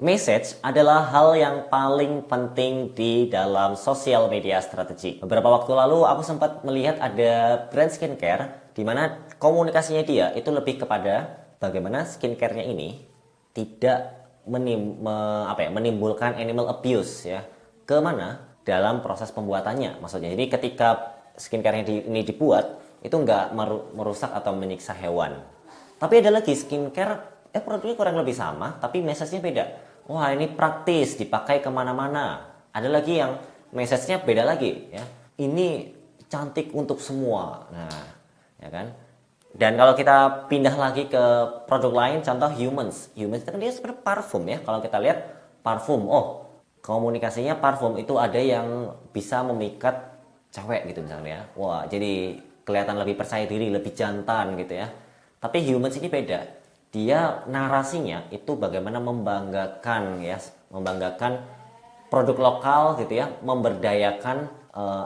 Message adalah hal yang paling penting di dalam sosial media strategi. Beberapa waktu lalu aku sempat melihat ada brand skincare di mana komunikasinya dia itu lebih kepada bagaimana skincare-nya ini tidak menimbulkan animal abuse ya. Ke mana? Dalam proses pembuatannya. Maksudnya jadi ketika skincare-nya ini dibuat itu nggak merusak atau menyiksa hewan. Tapi ada lagi skincare, produknya kurang lebih sama, tapi message-nya beda. Wah, ini praktis, dipakai kemana-mana. Ada lagi yang message-nya beda lagi, ya. Ini cantik untuk semua. Nah, ya kan? Dan kalau kita pindah lagi ke produk lain, contoh Humans. Humans itu kan dia sebenarnya parfum ya. Kalau kita lihat parfum, komunikasinya parfum itu ada yang bisa memikat cewek gitu misalnya ya. Wah, jadi kelihatan lebih percaya diri, lebih jantan gitu ya. Tapi Humans ini beda. Dia narasinya itu bagaimana membanggakan ya, membanggakan produk lokal gitu ya, memberdayakan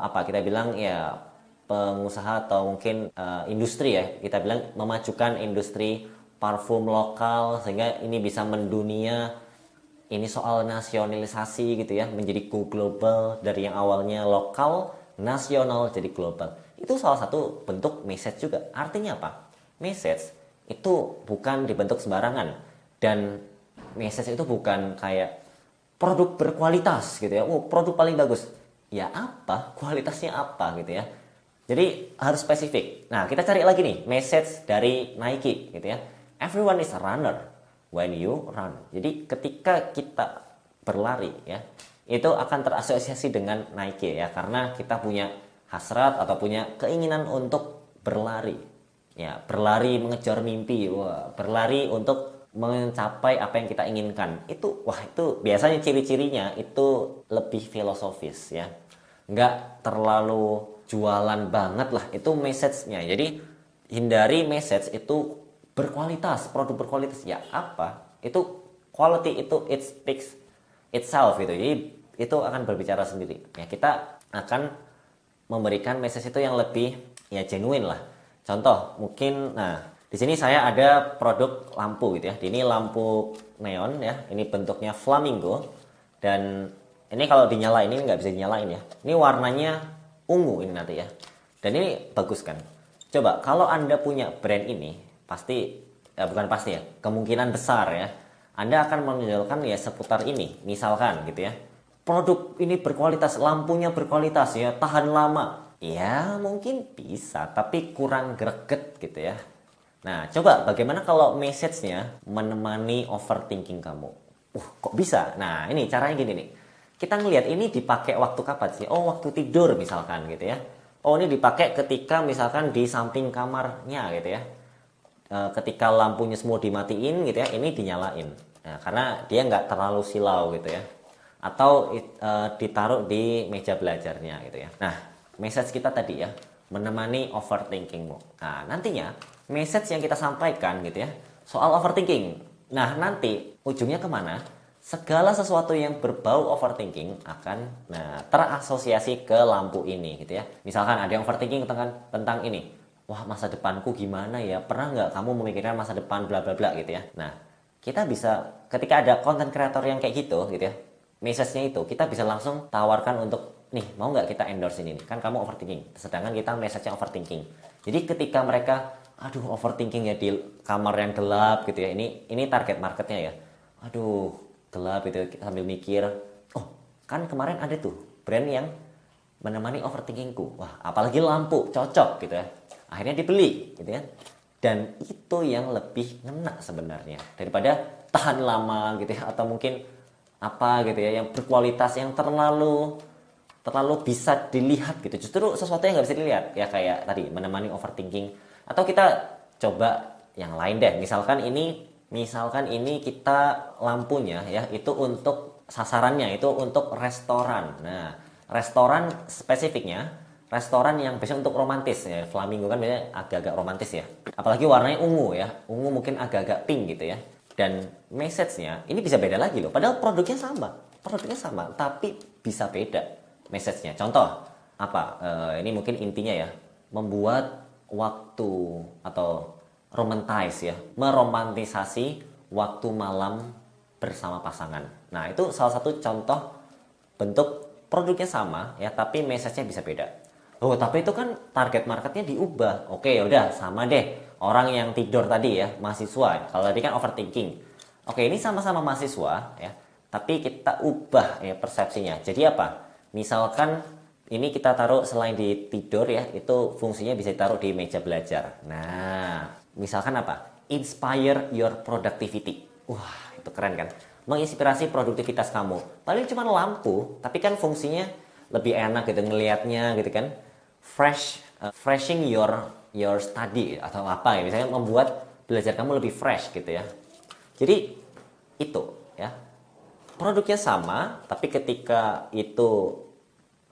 kita bilang ya pengusaha atau mungkin industri ya, kita bilang memajukan industri parfum lokal sehingga ini bisa mendunia. Ini soal nasionalisasi gitu ya, menjadi go global dari yang awalnya lokal, nasional jadi global. Itu salah satu bentuk message juga. Artinya apa? Message itu bukan dibentuk sembarangan, dan message itu bukan kayak produk berkualitas gitu ya. Produk paling bagus. Ya apa? Kualitasnya apa gitu ya. Jadi harus spesifik. Nah, kita cari lagi nih message dari Nike gitu ya. Everyone is a runner when you run. Jadi ketika kita berlari ya, itu akan terasosiasi dengan Nike ya, karena kita punya hasrat atau punya keinginan untuk berlari. Ya, berlari mengejar mimpi, berlari untuk mencapai apa yang kita inginkan. Itu biasanya ciri-cirinya itu lebih filosofis ya. Nggak terlalu jualan banget lah, itu message-nya. Jadi hindari message itu berkualitas, produk berkualitas. Ya apa? Itu quality, itu it speaks itself gitu. Jadi itu akan berbicara sendiri. Ya, kita akan memberikan message itu yang lebih ya genuine lah. Contoh, mungkin di sini saya ada produk lampu gitu ya. Ini lampu neon ya. Ini bentuknya flamingo, dan ini kalau dinyalain ini nggak bisa dinyalain ya. Ini warnanya ungu ini nanti ya. Dan ini bagus kan. Coba kalau Anda punya brand ini, pasti bukan pasti ya, kemungkinan besar ya, Anda akan menonjolkan ya seputar ini. Misalkan gitu ya. Produk ini berkualitas, lampunya berkualitas ya, tahan lama. Ya mungkin bisa, tapi kurang greget gitu ya. Nah, coba bagaimana kalau message-nya menemani overthinking kamu? Kok bisa? Nah, ini caranya gini nih. Kita ngelihat ini dipakai waktu kapan sih? Oh, waktu tidur misalkan gitu ya. Oh, ini dipakai ketika misalkan di samping kamarnya gitu ya. Ketika lampunya semua dimatiin gitu ya, ini dinyalain. Nah, karena dia nggak terlalu silau gitu ya. Atau ditaruh di meja belajarnya gitu ya. Nah, message kita tadi ya, menemani overthinkingmu. Nah, nantinya message yang kita sampaikan gitu ya, soal overthinking. Nah, nanti ujungnya kemana? Segala sesuatu yang berbau overthinking akan terasosiasi ke lampu ini gitu ya. Misalkan ada yang overthinking tentang ini. Wah, masa depanku gimana ya? Pernah nggak kamu memikirkan masa depan bla bla bla gitu ya. Nah, kita bisa ketika ada content creator yang kayak gitu ya, message-nya itu kita bisa langsung tawarkan untuk nih, mau nggak kita endorse ini? Kan kamu overthinking, sedangkan kita message-nya overthinking. Jadi ketika mereka, aduh overthinking ya di kamar yang gelap gitu ya, ini target marketnya ya. Aduh gelap gitu, kita sambil mikir, oh kan kemarin ada tuh brand yang menemani overthinkingku. Wah, apalagi lampu cocok gitu ya. Akhirnya dibeli gitu ya. Dan itu yang lebih ngena sebenarnya daripada tahan lama gitu ya, atau mungkin apa gitu ya yang berkualitas yang terlalu bisa dilihat gitu. Justru sesuatu yang nggak bisa dilihat ya, kayak tadi menemani overthinking. Atau kita coba yang lain deh. Misalkan ini kita lampunya ya itu untuk sasarannya itu untuk restoran. Nah, restoran spesifiknya restoran yang biasanya untuk romantis ya. Flamingo kan biasanya agak-agak romantis ya. Apalagi warnanya ungu ya. Ungu mungkin agak-agak pink gitu ya. Dan message-nya ini bisa beda lagi loh. Padahal produknya sama, tapi bisa beda message-nya. Contoh apa? Ini mungkin intinya ya, membuat waktu atau romantisasi waktu malam bersama pasangan. Nah, itu salah satu contoh bentuk produknya sama ya, tapi message-nya bisa beda. Oh, tapi itu kan target marketnya diubah. Oke, ya udah sama deh. Orang yang tidur tadi ya, mahasiswa. Kalau tadi kan overthinking. Oke, ini sama-sama mahasiswa ya, tapi kita ubah ya persepsinya. Jadi apa? Misalkan ini kita taruh selain di tidur ya, itu fungsinya bisa ditaruh di meja belajar. Nah, misalkan apa? Inspire your productivity. Wah, itu keren kan? Menginspirasi produktivitas kamu. Paling cuma lampu, tapi kan fungsinya lebih enak gitu ngelihatnya gitu kan. Freshing your study atau apa ya, misalnya membuat belajar kamu lebih fresh gitu ya. Jadi itu ya. Produknya sama, tapi ketika itu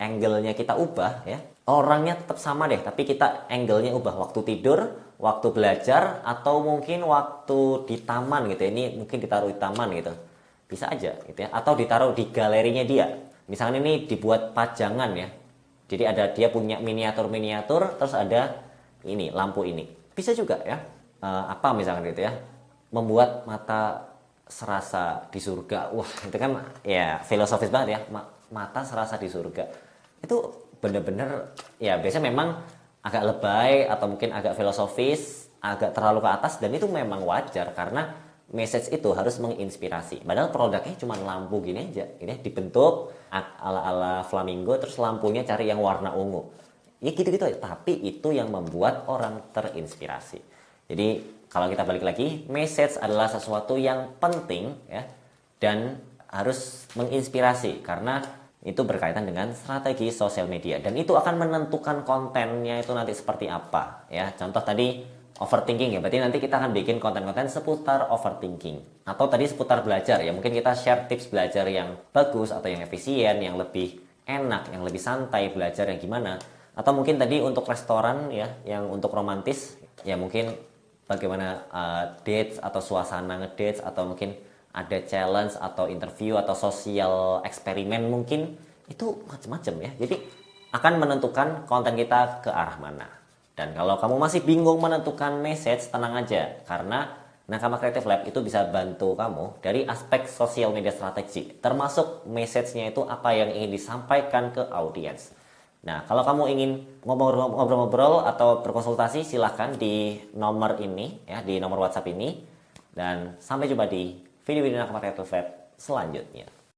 angle-nya kita ubah ya, orangnya tetap sama deh, tapi kita angle-nya ubah, waktu tidur, waktu belajar, atau mungkin waktu di taman gitu ya. Ini mungkin ditaruh di taman gitu, bisa aja gitu ya, atau ditaruh di galerinya dia. Misalnya ini dibuat pajangan ya, jadi ada dia punya miniatur, terus ada ini lampu ini, bisa juga ya. Apa misalkan gitu ya, membuat mata serasa di surga. Wah, itu kan ya filosofis banget ya, mata serasa di surga. Itu bener-bener ya, biasanya memang agak lebay atau mungkin agak filosofis, agak terlalu ke atas, dan itu memang wajar karena message itu harus menginspirasi. Padahal produknya cuma lampu gini aja, ini dibentuk ala-ala flamingo, terus lampunya cari yang warna ungu. Ya gitu-gitu aja, tapi itu yang membuat orang terinspirasi. Jadi kalau kita balik lagi, message adalah sesuatu yang penting ya, dan harus menginspirasi karena itu berkaitan dengan strategi sosial media, dan itu akan menentukan kontennya itu nanti seperti apa ya. Contoh tadi overthinking ya, berarti nanti kita akan bikin konten-konten seputar overthinking, atau tadi seputar belajar ya, mungkin kita share tips belajar yang bagus atau yang efisien, yang lebih enak, yang lebih santai belajar yang gimana. Atau mungkin tadi untuk restoran ya, yang untuk romantis ya, mungkin bagaimana dates atau suasana ngedates, atau mungkin ada challenge atau interview atau sosial eksperimen, mungkin itu macam-macam ya. Jadi akan menentukan konten kita ke arah mana. Dan kalau kamu masih bingung menentukan message, tenang aja, karena Nakama Creative Lab itu bisa bantu kamu dari aspek sosial media strategi, termasuk message-nya itu apa yang ingin disampaikan ke audiens. Nah, kalau kamu ingin ngobrol-ngobrol atau berkonsultasi, silahkan di nomor ini ya, di nomor WhatsApp ini. Dan sampai jumpa di video-video Nakama Creative Lab selanjutnya.